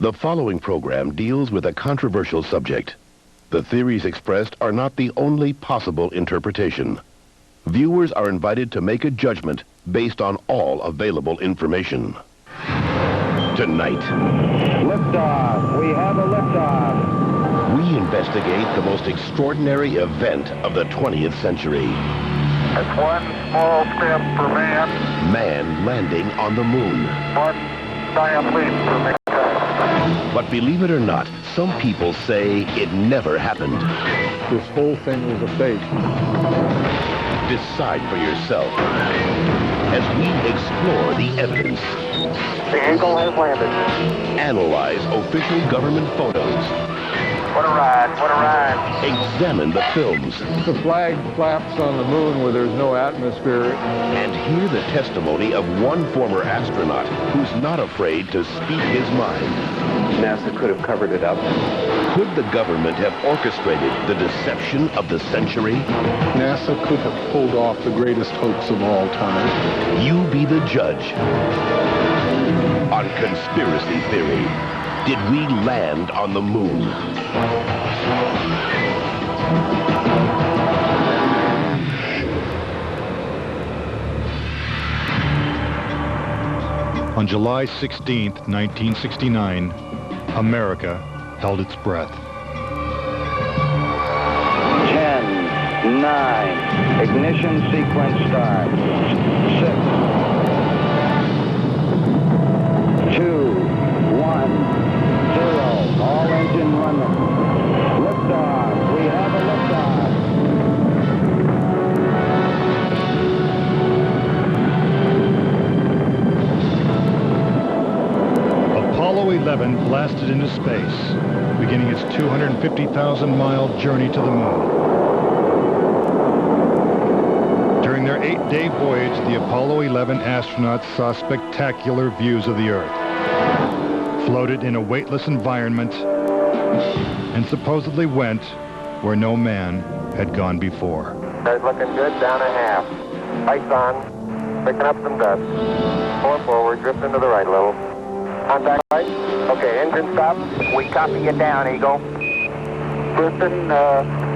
The following program deals with a controversial subject. The theories expressed are not the only possible interpretation. Viewers are invited to make a judgment based on all available information. Tonight, liftoff. We have a liftoff. we investigate the most extraordinary event of the 20th century. It's one small step for man. Man landing on the moon. One giant leap for mankind. But believe it or not, some people say it never happened. This whole thing was a fake. Decide for yourself as we explore the evidence, The Eagle has landed. analyze official government photos, What a ride, what a ride. examine the films, The flag flaps on the moon where there's no atmosphere. and hear the testimony of one former astronaut who's not afraid to speak his mind. NASA could have covered it up. Could the government have orchestrated the deception of the century? NASA could have pulled off the greatest hoax of all time. You be the judge. On Conspiracy Theory, did we land on the moon? On July 16th, 1969, America held its breath. 10, 9, ignition sequence start. 6, 2, 1, 0. All engine running. Liftoff. We have a liftoff. Apollo 11 blasted into space, beginning its 250,000-mile journey to the moon. During their 8-day voyage, the Apollo 11 astronauts saw spectacular views of the Earth, floated in a weightless environment, and supposedly went where no man had gone before. Guys looking good, down a half. Lights on, picking up some dust. 4 forward, drift into the right a little. Contact light. Okay, engine stop. We copy you down, Eagle. Houston,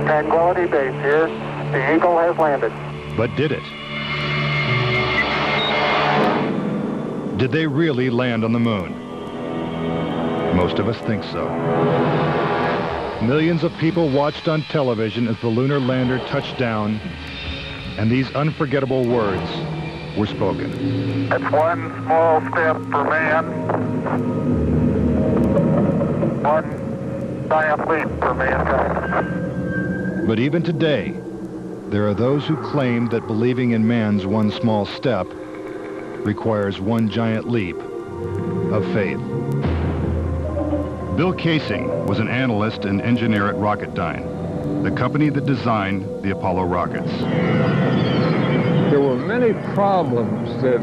Tranquility Base here. The Eagle has landed. But did it? Did they really land on the moon? Most of us think so. Millions of people watched on television as the lunar lander touched down, and these unforgettable words were spoken. It's one small step for man. One giant leap for mankind. But even today, there are those who claim that believing in man's one small step requires one giant leap of faith. Bill Casing was an analyst and engineer at Rocketdyne, the company that designed the Apollo rockets. There were many problems that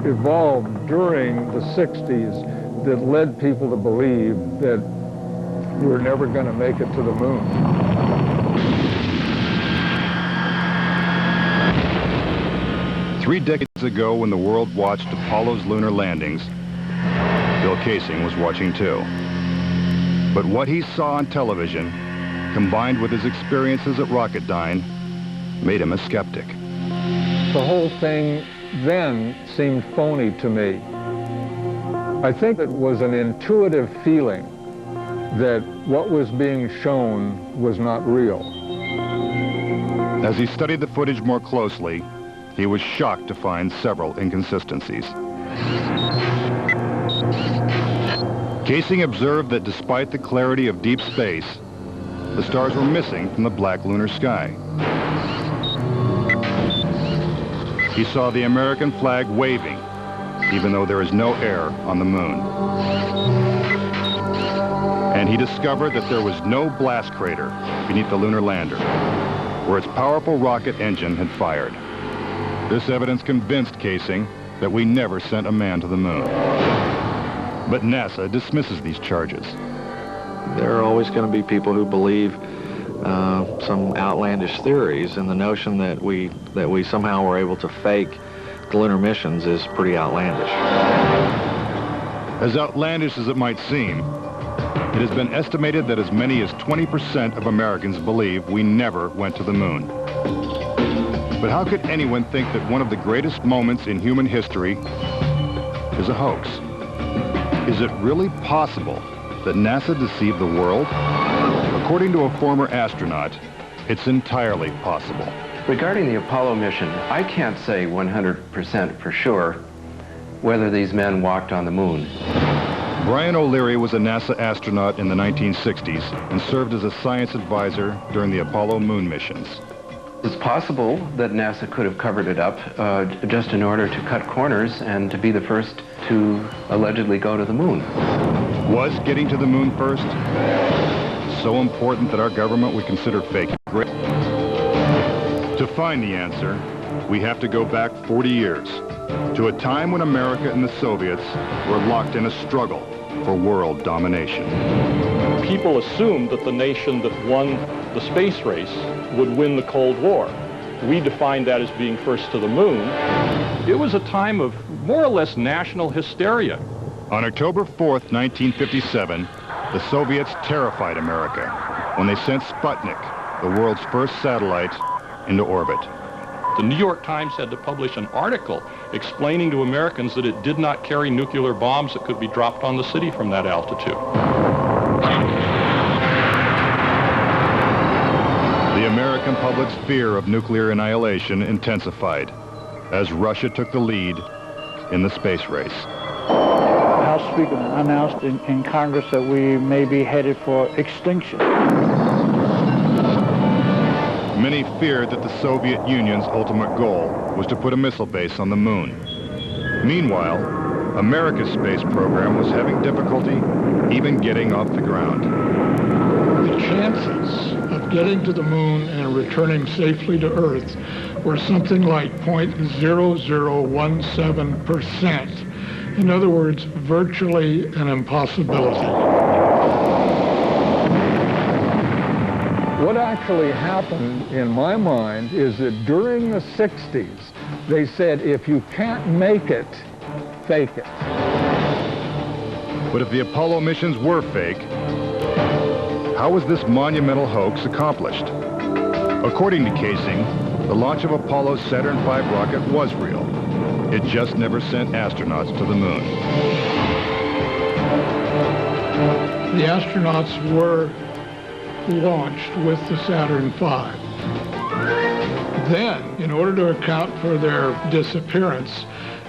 evolved during the 60s that led people to believe that we're never going to make it to the moon. Three decades ago, when the world watched Apollo's lunar landings, Bill Casing was watching too. But what he saw on television, combined with his experiences at Rocketdyne, made him a skeptic. The whole thing then seemed phony to me. I think it was an intuitive feeling that what was being shown was not real. As he studied the footage more closely, he was shocked to find several inconsistencies. Casing observed that despite the clarity of deep space, the stars were missing from the black lunar sky. He saw the American flag waving, even though there is no air on the moon. And he discovered that there was no blast crater beneath the lunar lander, where its powerful rocket engine had fired. This evidence convinced Casing that we never sent a man to the moon. But NASA dismisses these charges. There are always going to be people who believe some outlandish theories, and the notion that we somehow were able to fake the lunar missions is pretty outlandish. As outlandish as it might seem, it has been estimated that as many as 20% of Americans believe we never went to the moon. But how could anyone think that one of the greatest moments in human history is a hoax? Is it really possible that NASA deceived the world? According to a former astronaut, it's entirely possible. Regarding the Apollo mission, I can't say 100% for sure whether these men walked on the moon. Brian O'Leary was a NASA astronaut in the 1960s and served as a science advisor during the Apollo moon missions. It's possible that NASA could have covered it up just in order to cut corners and to be the first to allegedly go to the moon. Was getting to the moon first so important that our government would consider faking it? To find the answer, we have to go back 40 years, to a time when America and the Soviets were locked in a struggle for world domination. People assumed that the nation that won the space race would win the Cold War. We defined that as being first to the moon. It was a time of more or less national hysteria. On October 4th, 1957, the Soviets terrified America when they sent Sputnik, the world's first satellite, into orbit. The New York Times had to publish an article explaining to Americans that it did not carry nuclear bombs that could be dropped on the city from that altitude. The American public's fear of nuclear annihilation intensified as Russia took the lead in the space race. The House Speaker announced in Congress that we may be headed for extinction. Many feared that the Soviet Union's ultimate goal was to put a missile base on the moon. Meanwhile, America's space program was having difficulty even getting off the ground. The chances of getting to the moon and returning safely to Earth were something like 0.0017%. In other words, virtually an impossibility. What actually happened, in my mind, is that during the 60s, they said, if you can't make it, fake it. But if the Apollo missions were fake, how was this monumental hoax accomplished? According to Casing, the launch of Apollo's Saturn V rocket was real. It just never sent astronauts to the moon. The astronauts were launched with the Saturn V. Then, in order to account for their disappearance,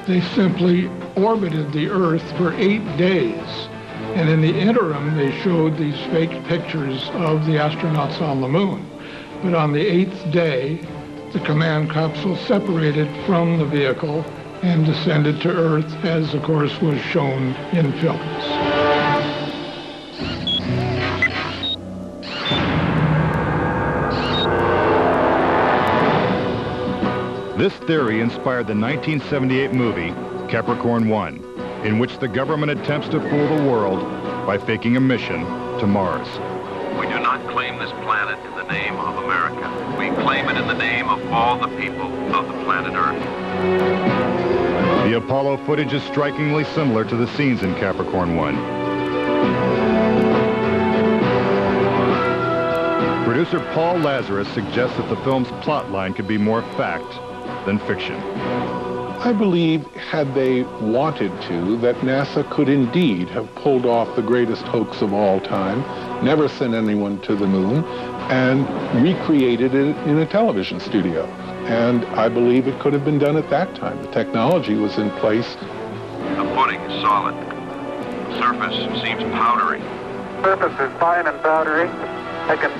they simply orbited the Earth for 8 days. And in the interim, they showed these fake pictures of the astronauts on the moon. But on the 8th day, the command capsule separated from the vehicle and descended to Earth, as of course was shown in films. This theory inspired the 1978 movie Capricorn 1, in which the government attempts to fool the world by faking a mission to Mars. We do not claim this planet in the name of America. We claim it in the name of all the people of the planet Earth. The Apollo footage is strikingly similar to the scenes in Capricorn 1. Producer Paul Lazarus suggests that the film's plotline could be more fact than fiction. I believe, had they wanted to, that NASA could indeed have pulled off the greatest hoax of all time, never sent anyone to the moon, and recreated it in a television studio. And I believe it could have been done at that time. The technology was in place. The footing is solid. The surface seems powdery. Surface is fine and powdery. I can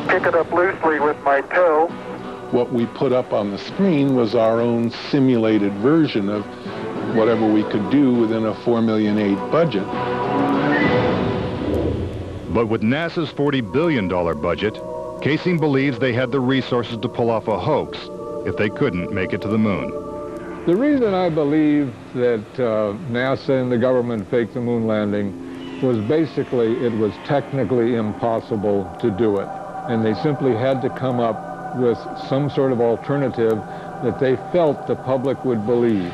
pick it up loosely with my toe. What we put up on the screen was our own simulated version of whatever we could do within a $4.8 million budget. But with NASA's $40 billion budget, Casing believes they had the resources to pull off a hoax if they couldn't make it to the moon. The reason I believe that NASA and the government faked the moon landing was basically it was technically impossible to do it. And they simply had to come up with some sort of alternative that they felt the public would believe.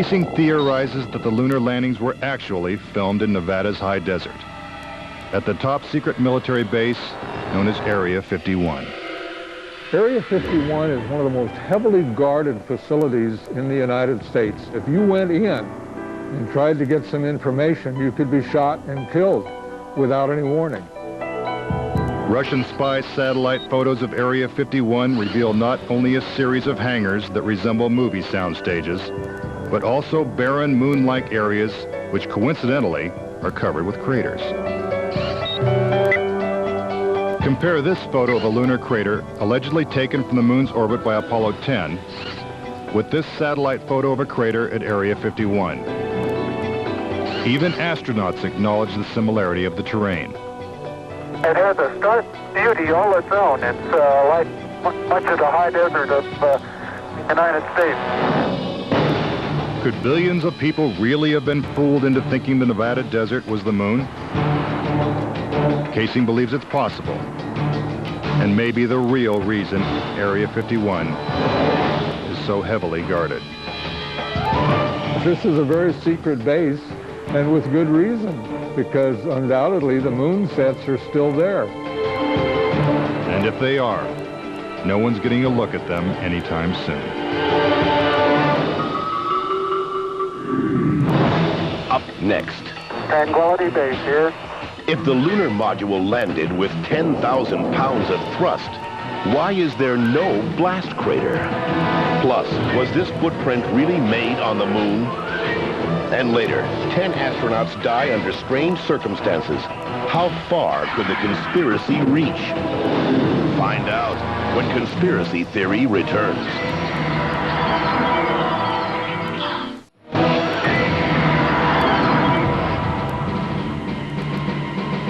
Casing theorizes that the lunar landings were actually filmed in Nevada's high desert, at the top secret military base known as Area 51. Area 51 is one of the most heavily guarded facilities in the United States. If you went in and tried to get some information, you could be shot and killed without any warning. Russian spy satellite photos of Area 51 reveal not only a series of hangars that resemble movie sound stages, but also barren moon-like areas which coincidentally are covered with craters. Compare this photo of a lunar crater allegedly taken from the moon's orbit by Apollo 10 with this satellite photo of a crater at Area 51. Even astronauts acknowledge the similarity of the terrain. It has a stark beauty all its own. It's like much of the high desert of the United States. Could billions of people really have been fooled into thinking the Nevada desert was the moon? Casing believes it's possible, and maybe the real reason Area 51 is so heavily guarded. This is a very secret base, and with good reason, because undoubtedly the moon sets are still there. And if they are, no one's getting a look at them anytime soon. Up next. Tranquility Base here. If the lunar module landed with 10,000 pounds of thrust, why is there no blast crater? Plus, was this footprint really made on the moon? And later, 10 astronauts die under strange circumstances. How far could the conspiracy reach? Find out when Conspiracy Theory returns.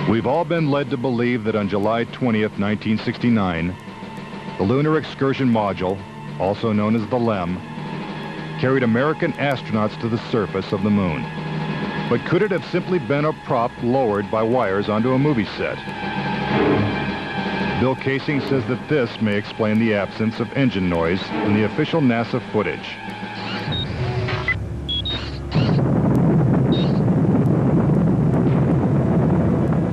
We've all been led to believe that on July 20th, 1969, the Lunar Excursion Module, also known as the LEM, carried American astronauts to the surface of the moon. But could it have simply been a prop lowered by wires onto a movie set? Bill Casing says that this may explain the absence of engine noise in the official NASA footage.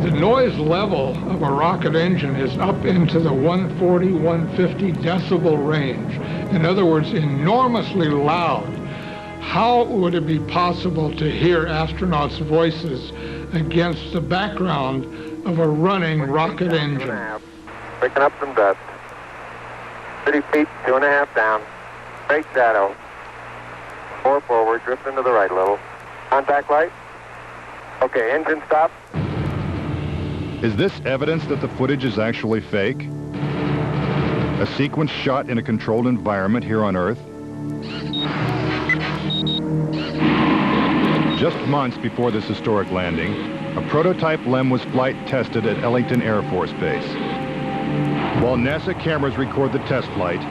The noise level of a rocket engine is up into the 140, 150 decibel range. In other words, enormously loud. How would it be possible to hear astronauts' voices against the background of a running rocket engine? Picking up some dust. 30 feet, 2.5 down. Straight shadow. 4 forward, drift into the right a little. Contact light. Okay, engine stop. Is this evidence that the footage is actually fake? A sequence shot in a controlled environment here on Earth? Just months before this historic landing, a prototype LEM was flight tested at Ellington Air Force Base. While NASA cameras record the test flight,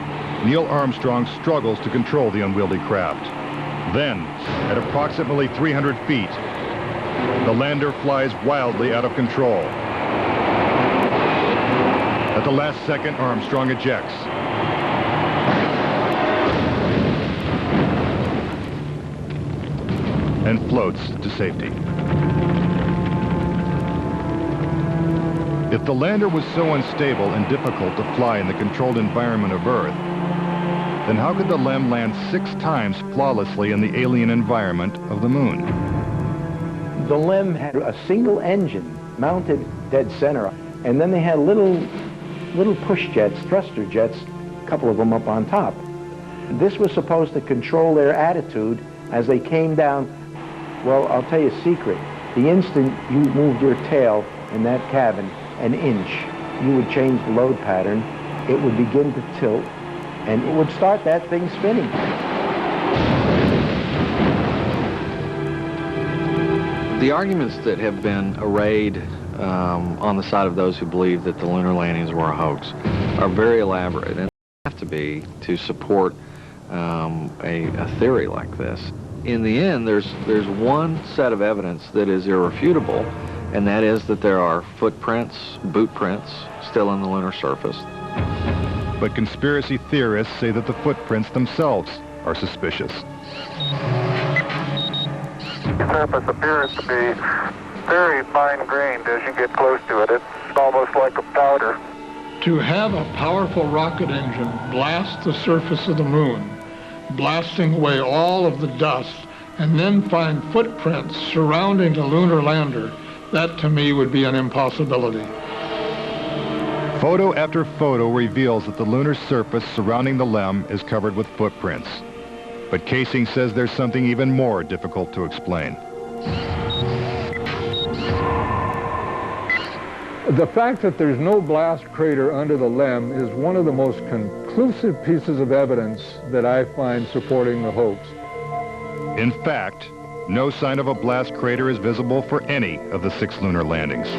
Neil Armstrong struggles to control the unwieldy craft. Then, at approximately 300 feet, the lander flies wildly out of control. At the last second, Armstrong ejects. And floats to safety. If the lander was so unstable and difficult to fly in the controlled environment of Earth, then how could the LEM land 6 times flawlessly in the alien environment of the moon? The LEM had a single engine mounted dead center, and then they had little push jets, thruster jets, a couple of them up on top. This was supposed to control their attitude as they came down. Well, I'll tell you a secret. The instant you moved your tail in that cabin an inch, you would change the load pattern, it would begin to tilt, and it would start that thing spinning. The arguments that have been arrayed on the side of those who believe that the lunar landings were a hoax are very elaborate, and have to be to support a theory like this. In the end, there's one set of evidence that is irrefutable, and that is that there are footprints, boot prints, still on the lunar surface. But conspiracy theorists say that the footprints themselves are suspicious. The surface appears to be very fine-grained as you get close to it. It's almost like a powder. To have a powerful rocket engine blast the surface of the moon, blasting away all of the dust, and then find footprints surrounding the lunar lander, that to me would be an impossibility. Photo after photo reveals that the lunar surface surrounding the LEM is covered with footprints. But Casing says there's something even more difficult to explain. The fact that there's no blast crater under the LEM is one of the most conclusive pieces of evidence that I find supporting the hoax. In fact, no sign of a blast crater is visible for any of the 6 lunar landings.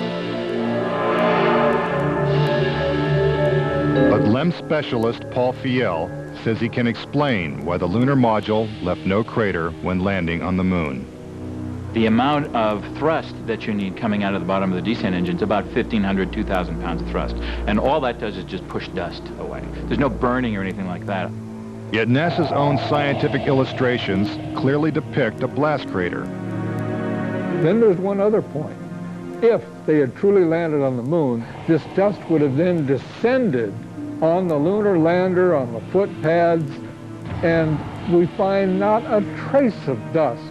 But LEM specialist Paul Fiel says he can explain why the lunar module left no crater when landing on the moon. The amount of thrust that you need coming out of the bottom of the descent engine is about 1,500, 2,000 pounds of thrust. And all that does is just push dust away. There's no burning or anything like that. Yet NASA's own scientific illustrations clearly depict a blast crater. Then there's one other point. If they had truly landed on the moon, this dust would have then descended on the lunar lander, on the foot pads, and we find not a trace of dust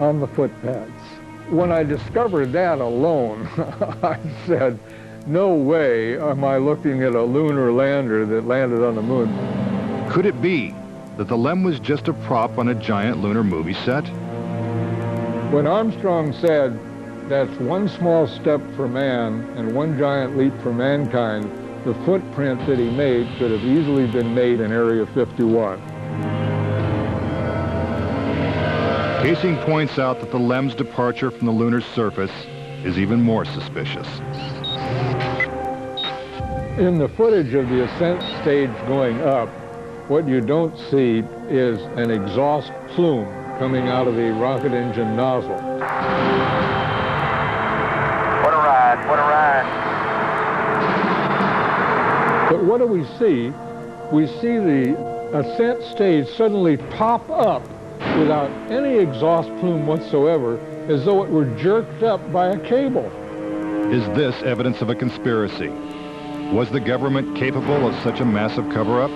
on the foot pads. When I discovered that alone, I said, no way am I looking at a lunar lander that landed on the moon. Could it be that the LEM was just a prop on a giant lunar movie set? When Armstrong said, that's one small step for man and one giant leap for mankind, the footprint that he made could have easily been made in Area 51. Casing points out that the LEM's departure from the lunar surface is even more suspicious. In the footage of the ascent stage going up, what you don't see is an exhaust plume coming out of the rocket engine nozzle. What a ride, what a ride. But what do we see? We see the ascent stage suddenly pop up without any exhaust plume whatsoever, as though it were jerked up by a cable. Is this evidence of a conspiracy? Was the government capable of such a massive cover-up?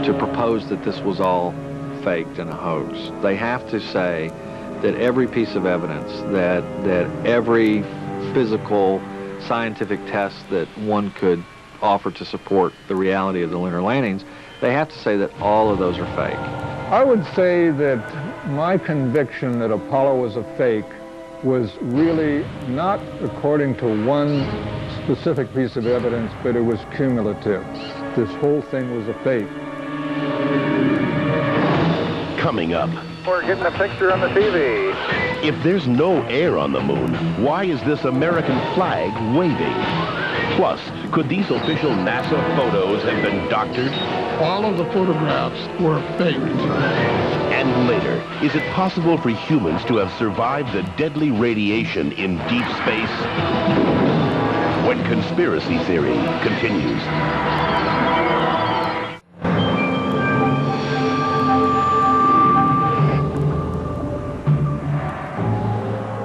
To propose that this was all faked and a hoax, they have to say that every piece of evidence, that every physical, scientific test that one could offer to support the reality of the lunar landings, they have to say that all of those are fake. I would say that my conviction that Apollo was a fake was really not according to one specific piece of evidence, but it was cumulative. This whole thing was a fake. Coming up. We're getting a picture on the TV. If there's no air on the moon, why is this American flag waving? Plus, could these official NASA photos have been doctored? All of the photographs were faked. And later, is it possible for humans to have survived the deadly radiation in deep space? When Conspiracy Theory continues.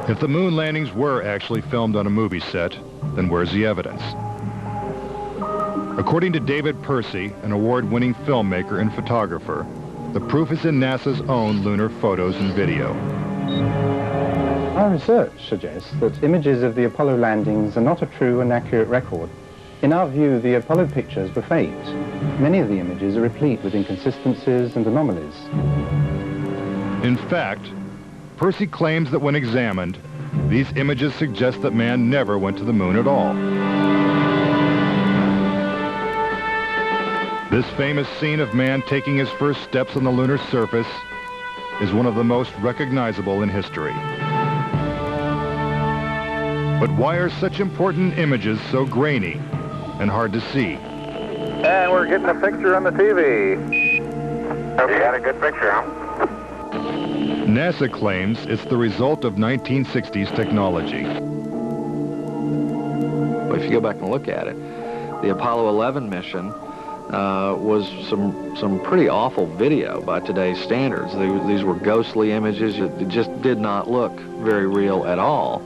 If the moon landings were actually filmed on a movie set, then where's the evidence? According to David Percy, an award-winning filmmaker and photographer, the proof is in NASA's own lunar photos and video. Our research suggests that images of the Apollo landings are not a true and accurate record. In our view, the Apollo pictures were faked. Many of the images are replete with inconsistencies and anomalies. In fact, Percy claims that when examined, these images suggest that man never went to the moon at all. This famous scene of man taking his first steps on the lunar surface is one of the most recognizable in history. But why are such important images so grainy and hard to see? And we're getting a picture on the TV. Hope you got a good picture, huh? NASA claims it's the result of 1960s technology. But if you go back and look at it, the Apollo 11 mission was some pretty awful video by today's standards. These were ghostly images. It just did not look very real at all.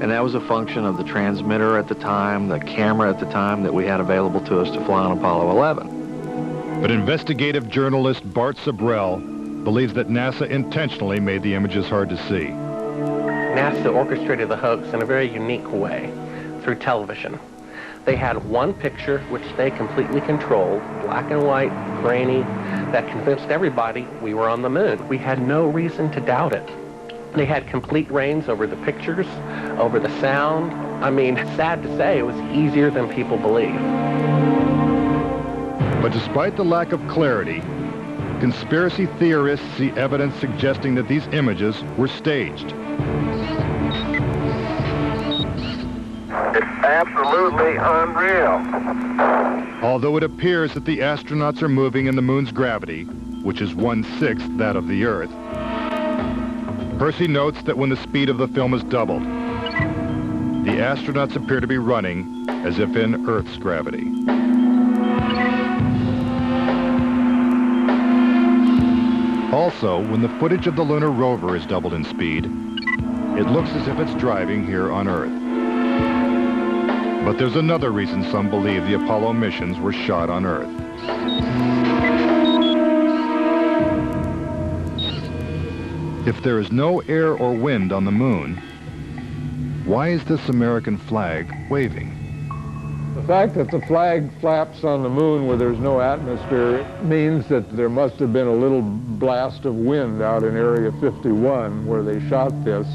And that was a function of the transmitter at the time, the camera at the time that we had available to us to fly on Apollo 11. But investigative journalist Bart Sabrell believes that NASA intentionally made the images hard to see. NASA orchestrated the hoax in a very unique way through television. They had one picture which they completely controlled, black and white, grainy, that convinced everybody we were on the moon. We had no reason to doubt it. They had complete reins over the pictures, over the sound. I mean, sad to say, it was easier than people believe. But despite the lack of clarity, conspiracy theorists see evidence suggesting that these images were staged. It's absolutely unreal. Although it appears that the astronauts are moving in the moon's gravity, which is 1/6 that of the Earth, Percy notes that when the speed of the film is doubled, the astronauts appear to be running as if in Earth's gravity. Also, when the footage of the lunar rover is doubled in speed, it looks as if it's driving here on Earth. But there's another reason some believe the Apollo missions were shot on Earth. If there is no air or wind on the moon, why is this American flag waving? The fact that the flag flaps on the moon where there's no atmosphere means that there must have been a little blast of wind out in Area 51 where they shot this.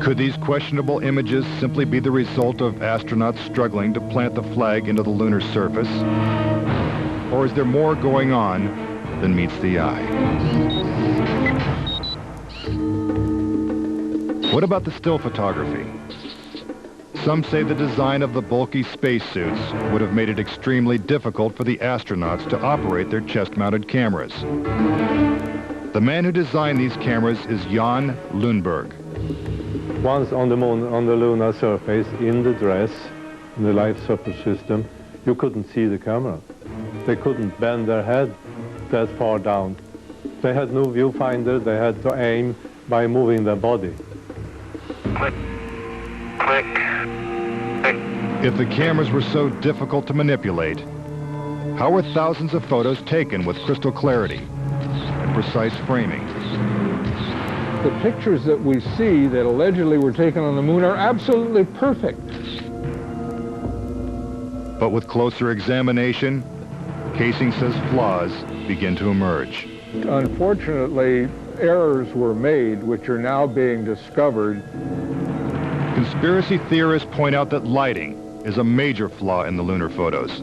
Could these questionable images simply be the result of astronauts struggling to plant the flag into the lunar surface? Or is there more going on than meets the eye? What about the still photography? Some say the design of the bulky spacesuits would have made it extremely difficult for the astronauts to operate their chest-mounted cameras. The man who designed these cameras is Jan Lundberg. Once on the moon, on the lunar surface, in the dress, in the life support system, you couldn't see the camera. They couldn't bend their head that far down. They had no viewfinder. They had to aim by moving their body. Click, click, click. If the cameras were so difficult to manipulate, how were thousands of photos taken with crystal clarity and precise framing? The pictures that we see that allegedly were taken on the moon are absolutely perfect. But with closer examination, Casing says flaws begin to emerge. Unfortunately, errors were made which are now being discovered. Conspiracy theorists point out that lighting is a major flaw in the lunar photos.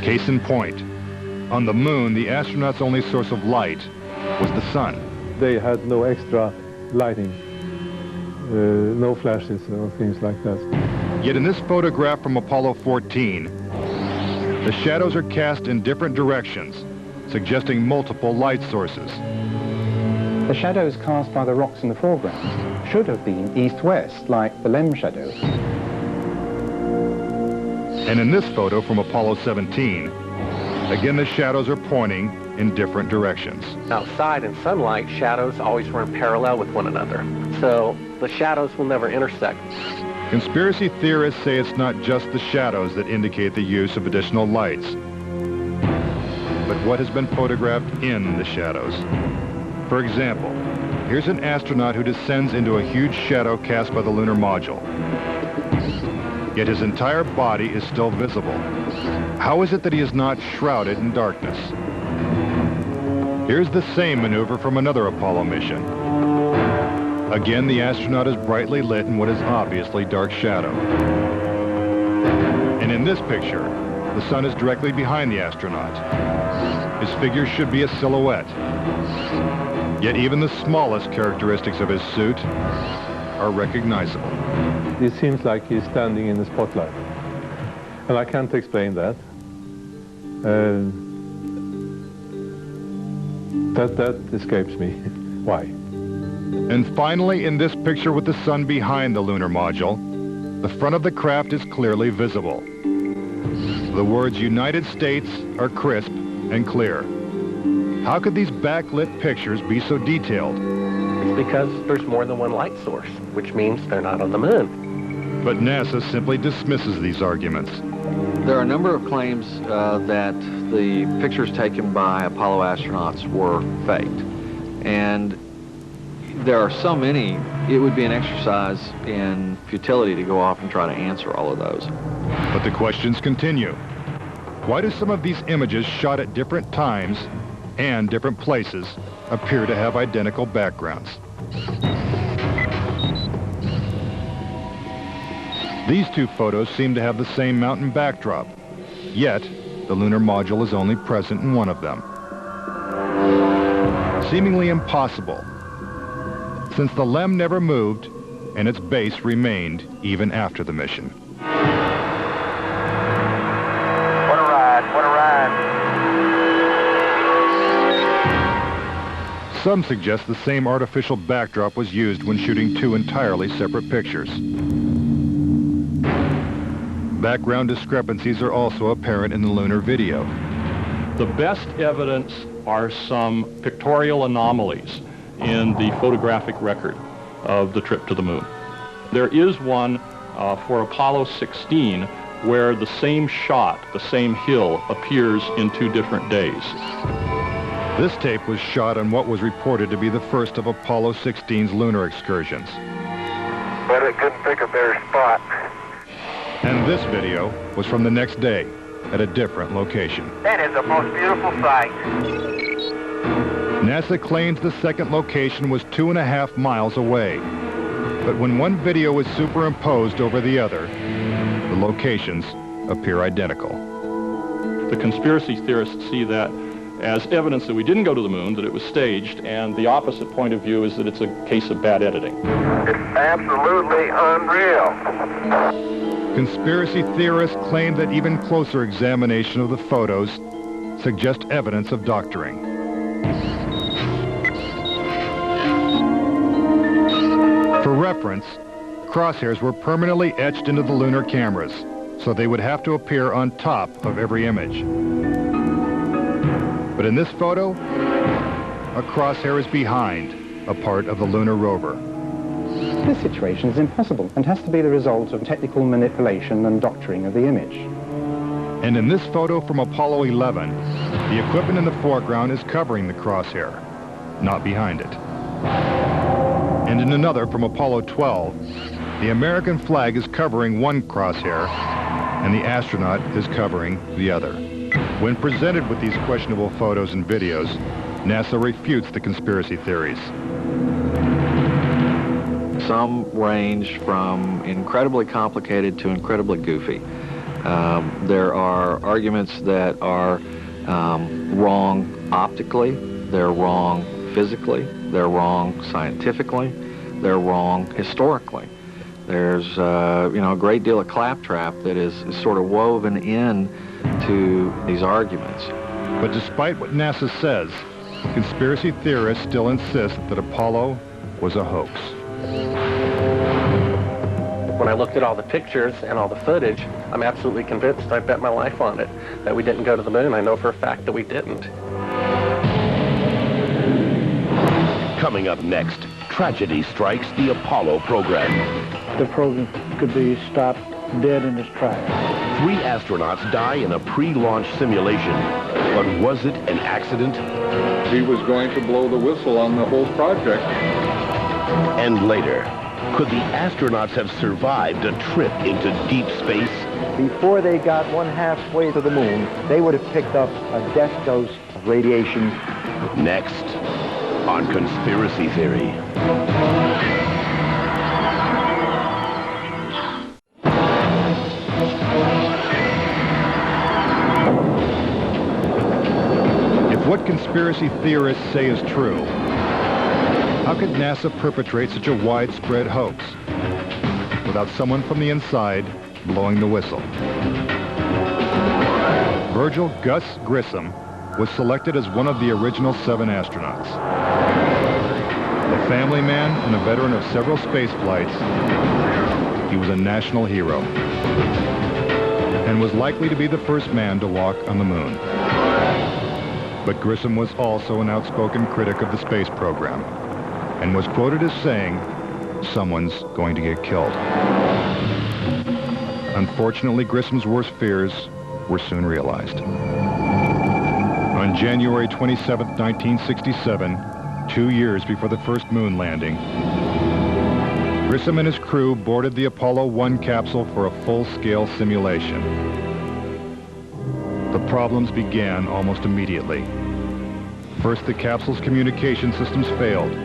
Case in point, on the moon, the astronauts' only source of light was the sun. They had no extra lighting, no flashes or things like that. Yet in this photograph from Apollo 14, the shadows are cast in different directions, suggesting multiple light sources. The shadows cast by the rocks in the foreground should have been east-west, like the LEM shadows. And in this photo from Apollo 17, again the shadows are pointing in different directions. Outside in sunlight, shadows always run parallel with one another. So the shadows will never intersect. Conspiracy theorists say it's not just the shadows that indicate the use of additional lights, but what has been photographed in the shadows. For example, here's an astronaut who descends into a huge shadow cast by the lunar module. Yet his entire body is still visible. How is it that he is not shrouded in darkness? Here's the same maneuver from another Apollo mission. Again, the astronaut is brightly lit in what is obviously dark shadow. And in this picture, the sun is directly behind the astronaut. His figure should be a silhouette. Yet even the smallest characteristics of his suit are recognizable. It seems like he's standing in the spotlight. And I can't explain that. That escapes me. Why? And finally, in this picture with the sun behind the lunar module, the front of the craft is clearly visible. The words United States are crisp and clear. How could these backlit pictures be so detailed? It's because there's more than one light source, which means they're not on the moon. But NASA simply dismisses these arguments. There are a number of claims that the pictures taken by Apollo astronauts were faked. And there are so many, it would be an exercise in futility to go off and try to answer all of those. But the questions continue. Why do some of these images shot at different times and different places appear to have identical backgrounds? These two photos seem to have the same mountain backdrop, yet the lunar module is only present in one of them. Seemingly impossible, since the LEM never moved and its base remained even after the mission. What a ride, what a ride. Some suggest the same artificial backdrop was used when shooting two entirely separate pictures. Background discrepancies are also apparent in the lunar video. The best evidence are some pictorial anomalies in the photographic record of the trip to the moon. There is one for Apollo 16 where the same shot, the same hill, appears in 2 different days. This tape was shot on what was reported to be the first of Apollo 16's lunar excursions. But it couldn't pick a better spot. And this video was from the next day at a different location. That is the most beautiful sight. NASA claims the second location was 2.5 miles away. But when one video is superimposed over the other, the locations appear identical. The conspiracy theorists see that as evidence that we didn't go to the moon, that it was staged, and the opposite point of view is that it's a case of bad editing. It's absolutely unreal. Conspiracy theorists claim that even closer examination of the photos suggest evidence of doctoring. For reference, crosshairs were permanently etched into the lunar cameras, so they would have to appear on top of every image. But in this photo, a crosshair is behind a part of the lunar rover. This situation is impossible and has to be the result of technical manipulation and doctoring of the image. And in this photo from Apollo 11, the equipment in the foreground is covering the crosshair, not behind it. And in another from Apollo 12, the American flag is covering one crosshair and the astronaut is covering the other. When presented with these questionable photos and videos, NASA refutes the conspiracy theories. Some range from incredibly complicated to incredibly goofy. There are arguments that are wrong optically, they're wrong physically, they're wrong scientifically, they're wrong historically. There's a great deal of claptrap that is sort of woven in to these arguments. But despite what NASA says, conspiracy theorists still insist that Apollo was a hoax. When I looked at all the pictures and all the footage, I'm absolutely convinced, I bet my life on it, that we didn't go to the moon. I know for a fact that we didn't. Coming up next, tragedy strikes the Apollo program. The program could be stopped dead in its tracks. 3 astronauts die in a pre-launch simulation. But was it an accident? He was going to blow the whistle on the whole project. And later, could the astronauts have survived a trip into deep space? Before they got 1/2 to the moon, they would have picked up a death dose of radiation. Next, on Conspiracy Theory. If what conspiracy theorists say is true, how could NASA perpetrate such a widespread hoax without someone from the inside blowing the whistle? Virgil Gus Grissom was selected as one of the original 7 astronauts. A family man and a veteran of several space flights, he was a national hero and was likely to be the first man to walk on the moon. But Grissom was also an outspoken critic of the space program and was quoted as saying, "Someone's going to get killed." Unfortunately, Grissom's worst fears were soon realized. On January 27, 1967, 2 years before the first moon landing, Grissom and his crew boarded the Apollo 1 capsule for a full-scale simulation. The problems began almost immediately. First, the capsule's communication systems failed. You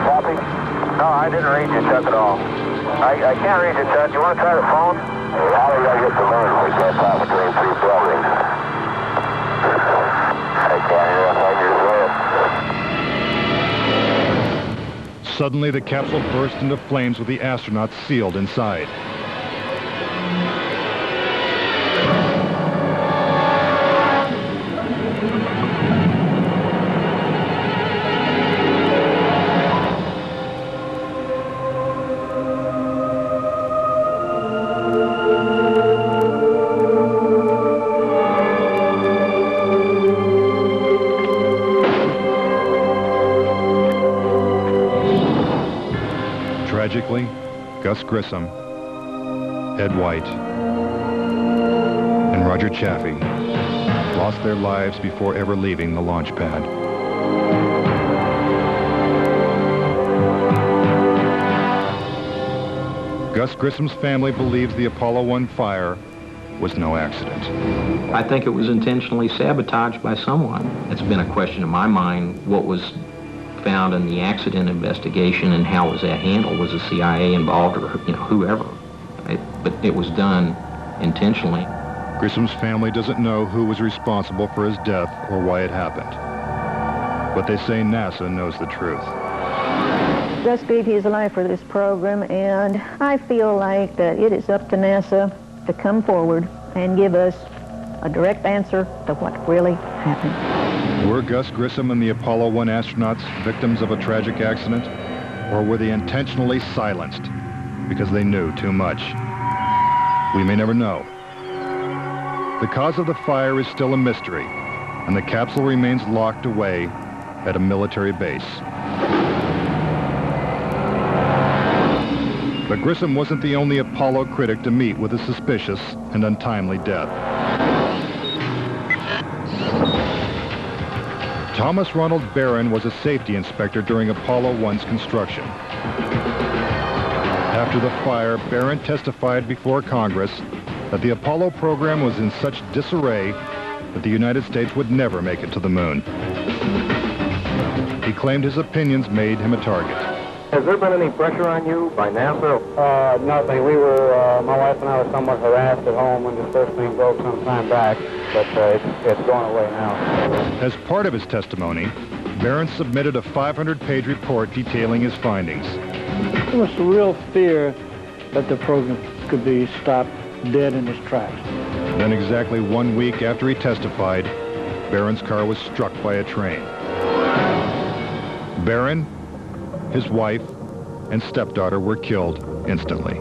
copy? No, I didn't read you, Chuck, at all. I can't read you, Chuck. You want to try the phone? How do I get the moon? We can't talk between 3 buildings. I can't hear a finger's way. Suddenly, the capsule burst into flames with the astronauts sealed inside. Tragically, Gus Grissom, Ed White, and Roger Chaffee lost their lives before ever leaving the launch pad. Gus Grissom's family believes the Apollo 1 fire was no accident. I think it was intentionally sabotaged by someone. It's been a question in my mind, what was found in the accident investigation and how was that handled? Was the CIA involved or whoever? But it was done intentionally. Grissom's family doesn't know who was responsible for his death or why it happened. But they say NASA knows the truth. Gus gave his life for this program, and I feel like that it is up to NASA to come forward and give us a direct answer to what really happened. Were Gus Grissom and the Apollo 1 astronauts victims of a tragic accident? Or were they intentionally silenced because they knew too much? We may never know. The cause of the fire is still a mystery, and the capsule remains locked away at a military base. But Grissom wasn't the only Apollo critic to meet with a suspicious and untimely death. Thomas Ronald Barron was a safety inspector during Apollo 1's construction. After the fire, Barron testified before Congress that the Apollo program was in such disarray that the United States would never make it to the moon. He claimed his opinions made him a target. Has there been any pressure on you by NASA? Nothing. We were, my wife and I were somewhat harassed at home when this first thing broke some time back, but it's going away now. As part of his testimony, Barron submitted a 500-page report detailing his findings. There was a real fear that the program could be stopped dead in its tracks. Then exactly 1 week after he testified, Barron's car was struck by a train. Barron, his wife, and stepdaughter were killed instantly.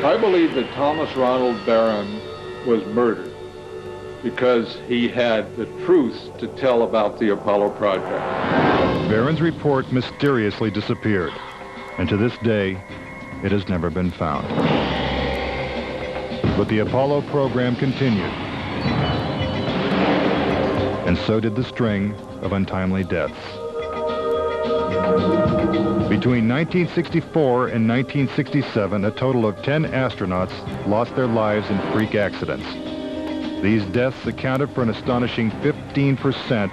I believe that Thomas Ronald Barron was murdered because he had the truth to tell about the Apollo project. Barron's report mysteriously disappeared, and to this day, it has never been found. But the Apollo program continued, and so did the string of untimely deaths. Between 1964 and 1967, a total of 10 astronauts lost their lives in freak accidents. These deaths accounted for an astonishing 15%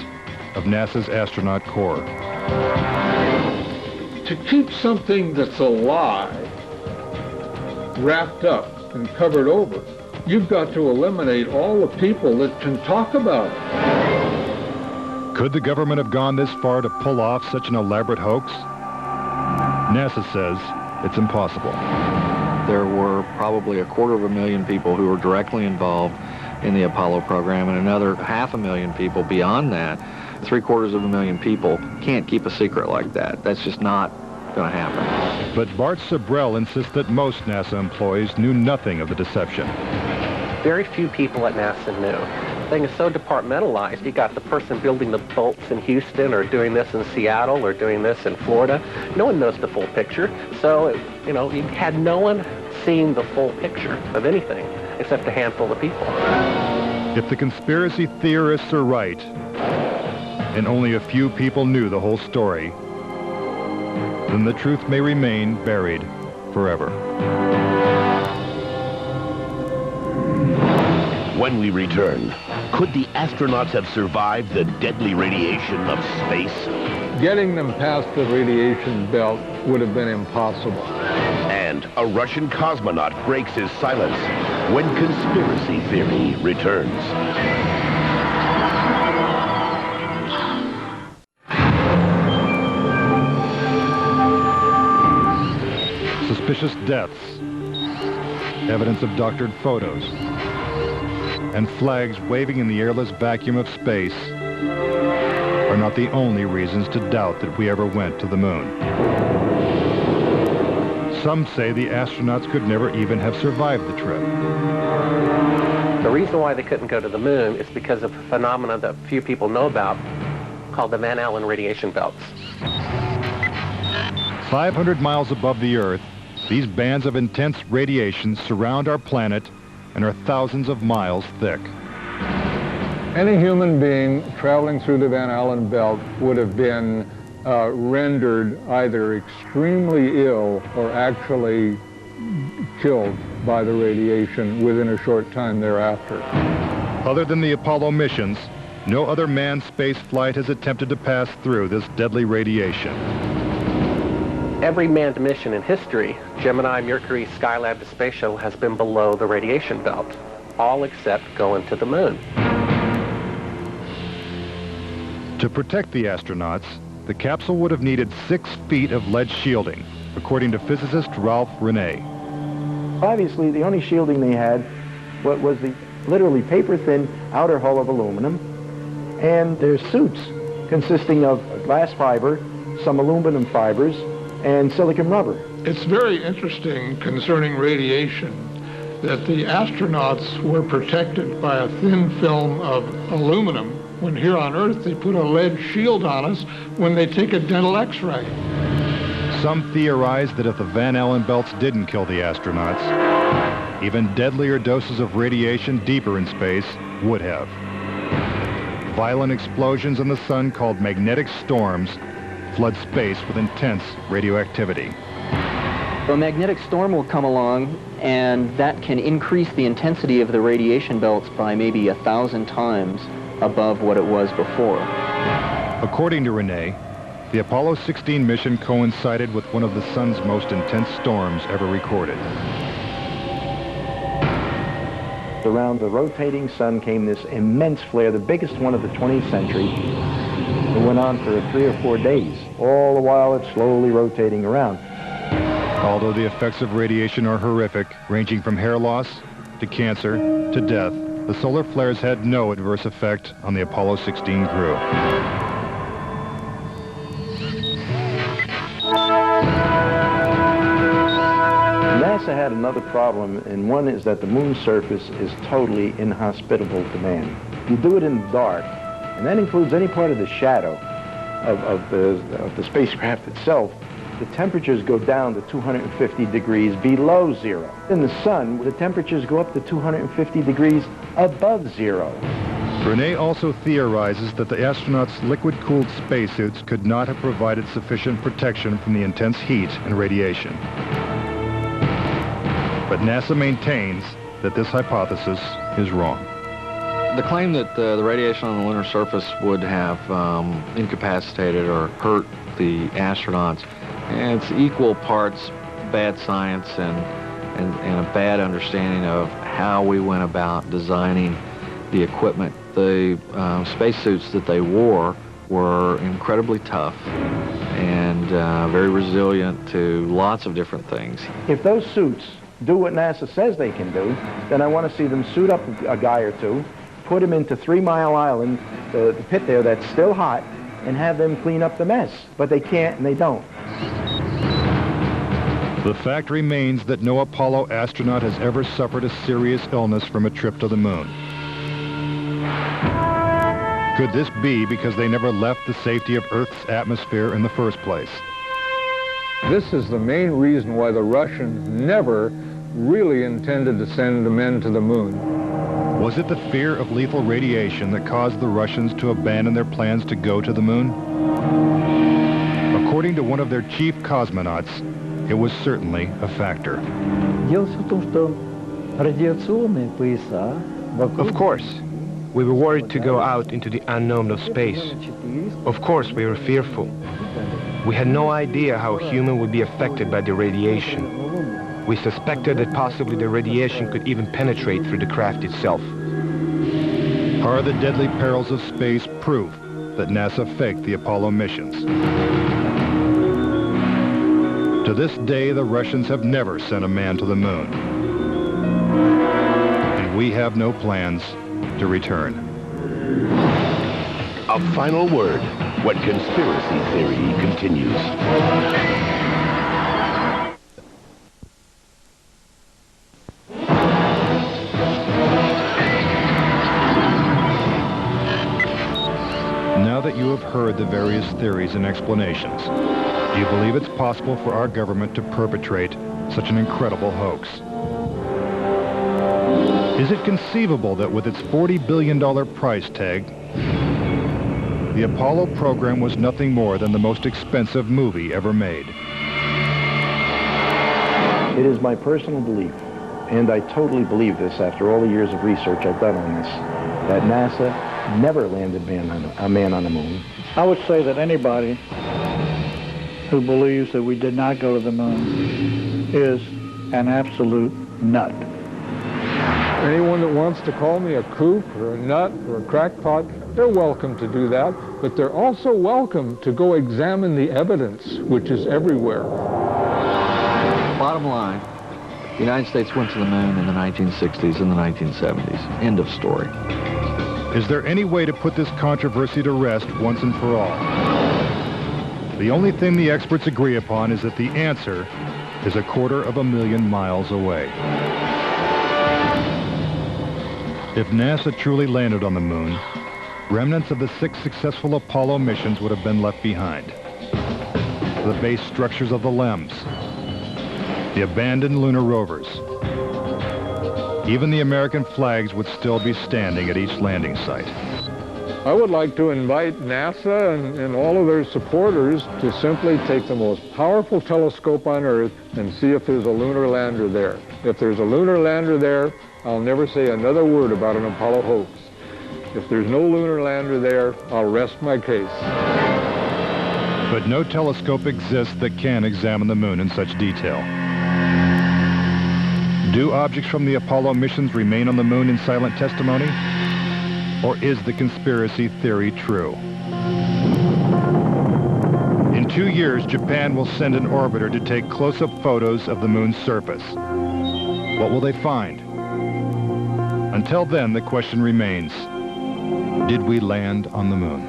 of NASA's astronaut corps. To keep something that's a lie wrapped up and covered over, you've got to eliminate all the people that can talk about it. Could the government have gone this far to pull off such an elaborate hoax? NASA says it's impossible. There were probably 250,000 people who were directly involved in the Apollo program, and another 500,000 people beyond that. 750,000 people can't keep a secret like that. That's just not going to happen. But Bart Sabrell insists that most NASA employees knew nothing of the deception. Very few people at NASA knew. The thing is so departmentalized. You got the person building the bolts in Houston, or doing this in Seattle, or doing this in Florida. No one knows the full picture. So, you had no one seen the full picture of anything except a handful of people. If the conspiracy theorists are right, and only a few people knew the whole story, then the truth may remain buried forever. When we return, could the astronauts have survived the deadly radiation of space? Getting them past the radiation belt would have been impossible. And a Russian cosmonaut breaks his silence when conspiracy theory returns. Suspicious deaths, evidence of doctored photos, and flags waving in the airless vacuum of space are not the only reasons to doubt that we ever went to the moon. Some say the astronauts could never even have survived the trip. The reason why they couldn't go to the moon is because of a phenomenon that few people know about called the Van Allen radiation belts. 500 miles above the Earth, these bands of intense radiation surround our planet and are thousands of miles thick. Any human being traveling through the Van Allen belt would have been rendered either extremely ill or actually killed by the radiation within a short time thereafter. Other than the Apollo missions, no other manned space flight has attempted to pass through this deadly radiation. Every manned mission in history, Gemini, Mercury, Skylab, the Space Shuttle, has been below the radiation belt, all except going to the moon. To protect the astronauts, the capsule would have needed 6 feet of lead shielding, according to physicist Ralph Rene. Obviously, the only shielding they had was the literally paper-thin outer hull of aluminum, and their suits consisting of glass fiber, some aluminum fibers, and silicon rubber. It's very interesting concerning radiation that the astronauts were protected by a thin film of aluminum, when here on Earth they put a lead shield on us when they take a dental x-ray. Some theorize that if the Van Allen belts didn't kill the astronauts, even deadlier doses of radiation deeper in space would have. Violent explosions in the sun called magnetic storms flood space with intense radioactivity. A magnetic storm will come along, and that can increase the intensity of the radiation belts by maybe 1,000 times above what it was before. According to Rene, the Apollo 16 mission coincided with one of the sun's most intense storms ever recorded. Around the rotating sun came this immense flare, the biggest one of the 20th century. It went on for 3 or 4 days. All the while it's slowly rotating around. Although the effects of radiation are horrific, ranging from hair loss to cancer to death, the solar flares had no adverse effect on the Apollo 16 crew. NASA had another problem, and one is that the moon's surface is totally inhospitable to man. You do it in the dark, and that includes any part of the shadow of the spacecraft itself. The temperatures go down to 250 degrees below zero. In the sun, the temperatures go up to 250 degrees above zero. Rene also theorizes that the astronauts' liquid-cooled spacesuits could not have provided sufficient protection from the intense heat and radiation. But NASA maintains that this hypothesis is wrong. The claim that the radiation on the lunar surface would have incapacitated or hurt the astronauts, it's equal parts bad science and a bad understanding of how we went about designing the equipment. The spacesuits that they wore were incredibly tough and very resilient to lots of different things. If those suits do what NASA says they can do, then I want to see them suit up a guy or two, put them into 3 Mile Island, the pit there that's still hot, and have them clean up the mess. But they can't and they don't. The fact remains that no Apollo astronaut has ever suffered a serious illness from a trip to the moon. Could this be because they never left the safety of Earth's atmosphere in the first place? This is the main reason why the Russians never really intended to send the men to the moon. Was it the fear of lethal radiation that caused the Russians to abandon their plans to go to the moon? According to one of their chief cosmonauts, it was certainly a factor. Of course. We were worried to go out into the unknown of space. Of course, we were fearful. We had no idea how a human would be affected by the radiation. We suspected that possibly the radiation could even penetrate through the craft itself. Are the deadly perils of space proof that NASA faked the Apollo missions? To this day, the Russians have never sent a man to the moon. And we have no plans to return. A final word when conspiracy theory continues. Now that you have heard the various theories and explanations, do you believe it's possible for our government to perpetrate such an incredible hoax? Is it conceivable that with its $40 billion price tag, the Apollo program was nothing more than the most expensive movie ever made? It is my personal belief, and I totally believe this after all the years of research I've done on this, that NASA never landed a man on the moon. I would say that anybody who believes that we did not go to the moon is an absolute nut. Anyone that wants to call me a kook or a nut or a crackpot, they're welcome to do that, but they're also welcome to go examine the evidence, which is everywhere. Bottom line, the United States went to the moon in the 1960s and the 1970s. End of story. Is there any way to put this controversy to rest once and for all? The only thing the experts agree upon is that the answer is 250,000 miles away. If NASA truly landed on the moon, remnants of the 6 successful Apollo missions would have been left behind. The base structures of the LEMs, the abandoned lunar rovers. Even the American flags would still be standing at each landing site. I would like to invite NASA and all of their supporters to simply take the most powerful telescope on Earth and see if there's a lunar lander there. If there's a lunar lander there, I'll never say another word about an Apollo hoax. If there's no lunar lander there, I'll rest my case. But no telescope exists that can examine the moon in such detail. Do objects from the Apollo missions remain on the moon in silent testimony? Or is the conspiracy theory true? In 2 years, Japan will send an orbiter to take close-up photos of the moon's surface. What will they find? Until then, the question remains, did we land on the moon?